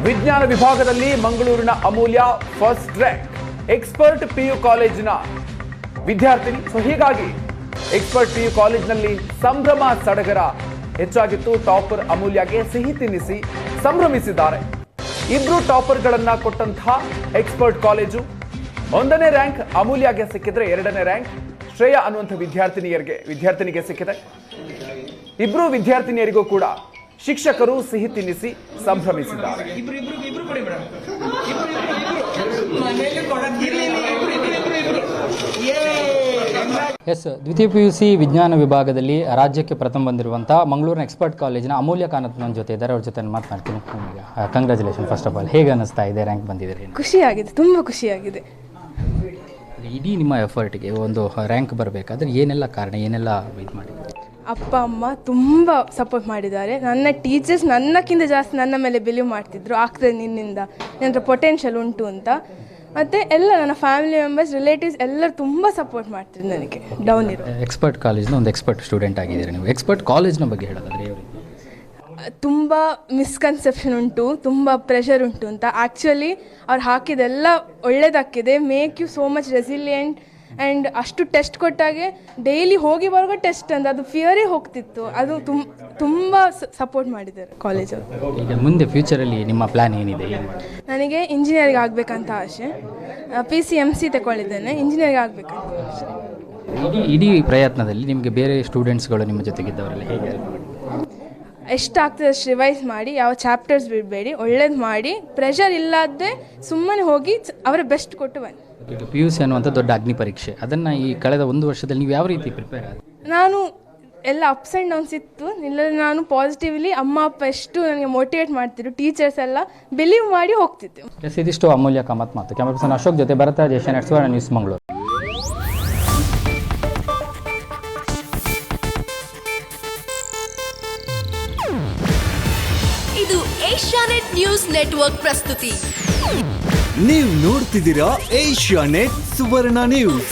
ವಿಜ್ಞಾನ ವಿಭಾಗದಲ್ಲಿ ಮಂಗಳೂರಿನ ಅಮೂಲ್ಯ ಫಸ್ಟ್ ರ್ಯಾಂಕ್. ಎಕ್ಸ್ಪರ್ಟ್ PU ಕಾಲೇಜಿನ ವಿದ್ಯಾರ್ಥಿನಿ. ಹೀಗಾಗಿ ಎಕ್ಸ್ಪರ್ಟ್ PU ಕಾಲೇಜಿನಲ್ಲಿ ಸಂಭ್ರಮ ಸಡಗರ ಹೆಚ್ಚಾಗಿತ್ತು. ಟಾಪರ್ ಅಮೂಲ್ಯಗೆ ಸಿಹಿ ತಿನ್ನಿಸಿ ಸಂಭ್ರಮಿಸಿದ್ದಾರೆ. ಇಬ್ರು ಟಾಪರ್ಗಳನ್ನ ಕೊಟ್ಟಂತಹ ಎಕ್ಸ್ಪರ್ಟ್ ಕಾಲೇಜು 1ನೇ ರ್ಯಾಂಕ್ ಅಮೂಲ್ಯಗೆ ಸಿಕ್ಕಿದ್ರೆ 2ನೇ ರ್ಯಾಂಕ್ ಶ್ರೇಯಾ ಅನ್ನುವಂಥ ವಿದ್ಯಾರ್ಥಿನಿಗೆ ಸಿಕ್ಕಿದೆ. ಇಬ್ರು ವಿದ್ಯಾರ್ಥಿನಿಯರಿಗೂ ಕೂಡ ಶಿಕ್ಷಕರು ಸಿಹಿ ತಿನ್ನಿಸಿ ಸಂಭ್ರಮಿಸಿದ್ದಾರೆ. ಎಸ್, ದ್ವಿತೀಯ PUC ವಿಜ್ಞಾನ ವಿಭಾಗದಲ್ಲಿ ರಾಜ್ಯಕ್ಕೆ ಪ್ರಥಮ ಬಂದಿರುವಂಥ ಮಂಗಳೂರಿನ ಎಕ್ಸ್ಪರ್ಟ್ ಕಾಲೇಜಿನ ಅಮೂಲ್ಯ ಕಾನತ್ ನನ್ನ ಜೊತೆ ಇದ್ದಾರೆ. ಅವ್ರ ಜೊತೆ ಮಾತನಾಡ್ತೀನಿ. ನಿಮಗೆ ಕಂಗ್ರ್ಯಾಚುಲೇಷನ್ ಫಸ್ಟ್ ಆಫ್ ಆಲ್. ಹೇಗೆ ಅನ್ನಿಸ್ತಾ ಇದೆ ರ್ಯಾಂಕ್ ಬಂದಿದ್ದೀರಿ? ಖುಷಿಯಾಗಿದೆ, ತುಂಬ ಖುಷಿಯಾಗಿದೆ. ಇಡೀ ನಿಮ್ಮ ಎಫರ್ಟ್ಗೆ ಒಂದು ರ್ಯಾಂಕ್ ಬರಬೇಕಾದ್ರೆ ಏನೆಲ್ಲ ಕಾರಣ, ಏನೆಲ್ಲ ಇದು ಮಾಡಿದ್ದಾರೆ? ಅಪ್ಪ ಅಮ್ಮ ತುಂಬ ಸಪೋರ್ಟ್ ಮಾಡಿದ್ದಾರೆ. ನನ್ನ ಟೀಚರ್ಸ್ ನನ್ನಕ್ಕಿಂತ ಜಾಸ್ತಿ ನನ್ನ ಮೇಲೆ ಬಿಲೀವ್ ಮಾಡ್ತಿದ್ರು, ಆಗ್ತದೆ ನಿನ್ನಿಂದ, ನನ್ನ ಪೊಟೆನ್ಷಿಯಲ್ ಉಂಟು ಅಂತ. ಮತ್ತು ಎಲ್ಲ ನನ್ನ ಫ್ಯಾಮಿಲಿ ಮೆಂಬರ್ಸ್, ರಿಲೇಟಿವ್ಸ್ ಎಲ್ಲರೂ ತುಂಬ ಸಪೋರ್ಟ್ ಮಾಡ್ತಿದ್ರು ನನಗೆ ಡೌನ್ ಇರೋ. ಎಕ್ಸ್ಪರ್ಟ್ ಕಾಲೇಜ್ನ ಒಂದು ಎಕ್ಸ್ಪರ್ಟ್ ಸ್ಟೂಡೆಂಟ್ ಆಗಿದ್ದೀರಿ ನೀವು. ಎಕ್ಸ್ಪರ್ಟ್ ಕಾಲೇಜ್ನ ಬಗ್ಗೆ ಹೇಳೋದಾದ್ರೆ ತುಂಬ ಮಿಸ್ಕನ್ಸೆಪ್ಷನ್ ಉಂಟು, ತುಂಬ ಪ್ರೆಷರ್ ಉಂಟು ಅಂತ. ಆ್ಯಕ್ಚುಲಿ ಅವ್ರು ಹಾಕಿದೆಲ್ಲ ಒಳ್ಳೇದಾಗಿದೆ. Make you so much resilient. And ಅಷ್ಟು ಟೆಸ್ಟ್ ಕೊಟ್ಟಾಗೆ ಡೈಲಿ ಹೋಗಿ ಬರುವಾಗ ಟೆಸ್ಟ್ ಅಂತ ಅದು ಫಿಯರೇ ಹೋಗ್ತಿತ್ತು. ಅದು ತುಂಬ ಸಪೋರ್ಟ್ ಮಾಡಿದ್ದಾರೆ ಕಾಲೇಜವರು. ಈಗ ಮುಂದೆ ಫ್ಯೂಚರಲ್ಲಿ ನಿಮ್ಮ ಪ್ಲ್ಯಾನ್ ಏನಿದೆ? ನನಗೆ ಇಂಜಿನಿಯರಿಂಗ್ ಆಗಬೇಕಂತ ಆಸೆ. PCMC ತಗೊಂಡಿದ್ದೇನೆ, ಇಂಜಿನಿಯರಿಂಗ್ ಆಗಬೇಕಂತ ಆಸೆ. ಇಡೀ ಪ್ರಯತ್ನದಲ್ಲಿ ನಿಮಗೆ ಬೇರೆ ಸ್ಟೂಡೆಂಟ್ಸ್ಗಳು ನಿಮ್ಮ ಜೊತೆಗಿದ್ದವರೆಲ್ಲ ಹೇಗೆ? ಎಷ್ಟಾಗ್ತದೆ ಅಷ್ಟು ರಿವೈಸ್ ಮಾಡಿ, ಯಾವ ಚಾಪ್ಟರ್ಸ್ ಬಿಡಬೇಡಿ, ಒಳ್ಳೇದು ಮಾಡಿ, ಪ್ರೆಷರ್ ಇಲ್ಲದೆ ಸುಮ್ಮನೆ ಹೋಗಿ ಅವರ ಬೆಸ್ಟ್ ಕೊಟ್ಟು ಬನ್ನಿ. ಈಗ PUC ಅನ್ನುವಂಥ ದೊಡ್ಡ ಅಗ್ನಿ ಪರೀಕ್ಷೆ, ಅದನ್ನು ಈ ಕಳೆದ 1 ವರ್ಷದಲ್ಲಿ ನೀವು ಯಾವ ರೀತಿ ಪ್ರಿಪೇರ್ ಆಗಿ? ನಾನು ಎಲ್ಲ ಅಪ್ಸ್ ಆ್ಯಂಡ್ ಡೌನ್ಸ್ ಇತ್ತು. ನಿಲ್ಲಲ್ಲಿ ನಾನು ಪಾಸಿಟಿವ್ಲಿ ಅಮ್ಮ ಅಪ್ಪ ಎಷ್ಟು ನನಗೆ ಮೋಟಿವೇಟ್ ಮಾಡ್ತಿದ್ರು, ಟೀಚರ್ಸ್ ಎಲ್ಲ ಬಿಲೀವ್ ಮಾಡಿ ಹೋಗ್ತಿತ್ತು. ಎಸ್, ಇದಿಷ್ಟು ಅಮೂಲ್ಯ ಕಾಮತ್ ಮಾತು. ಕ್ಯಾಮರಾ ಪರ್ಸನ್ ಅಶೋಕ್ ಜೊತೆ ಭರತರಾಜ್, ಏಷ್ಯಾನೆಟ್ ಸುವರ್ಣ ನ್ಯೂಸ್, ಮಂಗಳೂರು. ಇದು ಏಷ್ಯಾನೆಟ್ ನ್ಯೂಸ್ ನೆಟ್ವರ್ಕ್ ಪ್ರಸ್ತುತಿ. ನೀವು ನೋಡ್ತಿದ್ದೀರಾ ಏಷ್ಯಾನೆಟ್ ಸುವರ್ಣ ನ್ಯೂಸ್.